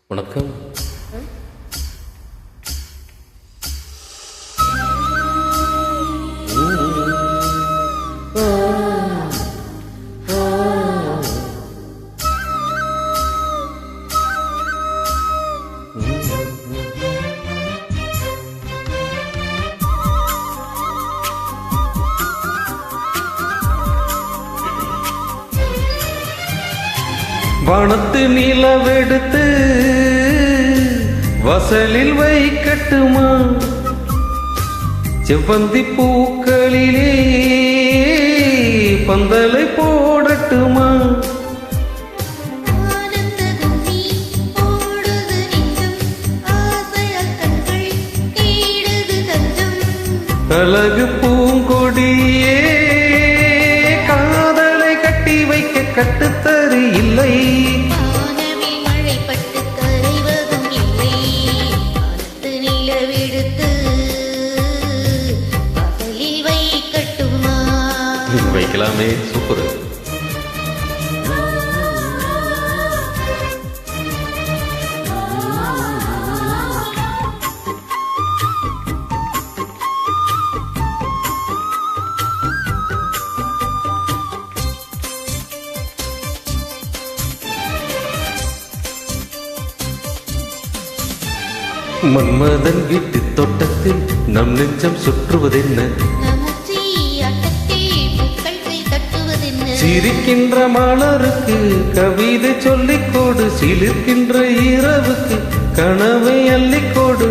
வணக்கம். வானத்து நிலவெடுத்து வசலில் வைக்கட்டுமா? செவ்வந்தி பூக்களிலே பந்தலை போடட்டுமா? அழகு பூங்கொடியே காதலை கட்டி வைக்க கட்டுத்தறி இல்லை. மழைப்பட்டு கரைவதும் இல்லை. நிலவெடுத்து பகலில் வைக்கட்டுமா? வைக்கலாமே, சூப்பர். மன்மதன் வீட்டு தோட்டத்தில் நம் நெஞ்சம் சுற்றுவதென்ன? சிரிக்கின்ற மலருக்கு கவிதை சொல்லிக்கோடு, சிலிர்க்கின்ற இரவுக்கு கனவை அள்ளிக்கோடு.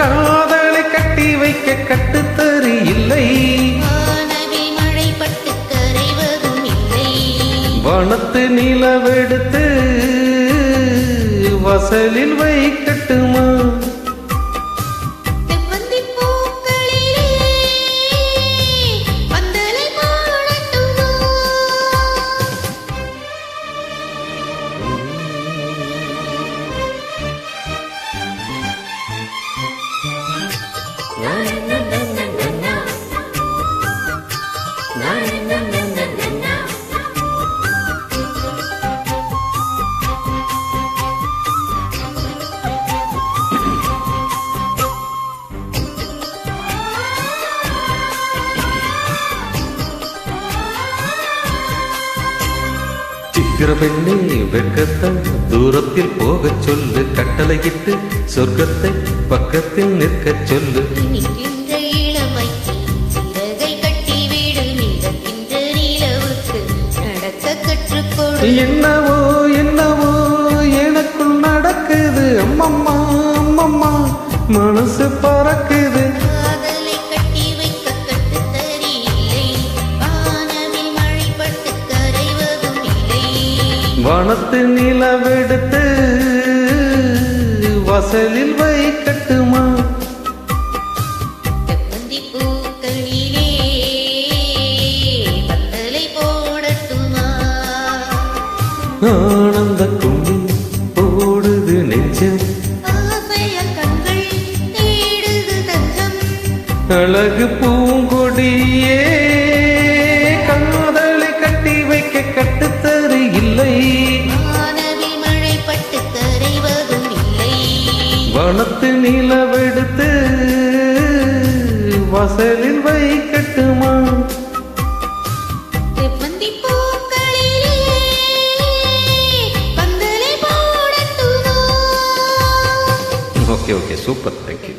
காதலை கட்டி வைக்க கட்டுத்தறி இல்லை. வானத்து நிலவெடுத்து வசலில் வைக்கட்டுமா? பெண்ணே வெட்கத்தான் தூரத்தில் போகச் சொல்லு, கட்டளையிட்டு சொர்க்கத்தை பக்கத்தில் நிற்கச் சொல்லு. என்னவோ என்னவோ எனக்குள் நடக்குது, அம்மம்மா அம்மம்மா மனசு பறக்குது. வானத்து நிலவெடுத்து வசலில் வைக்கட்டுமா? பூக்களிலே பந்தலை போடட்டுமா? ஆனந்த கும்மி போடுது நெஞ்சம், கண்கள் தேடுது தஞ்சம். அழகு பூங்கொடியே காதலை கட்டி வைக்க கட்டுத்தறி இல்லை. மழைப்பட்டு கரைவதும் இல்லை. வானத்து நிலவெடுத்து வசலில் வைக்கட்டுமா? செவ்வந்தி பூக்களிலே பந்தலை போடட்டுமா? Okay, super, thank you.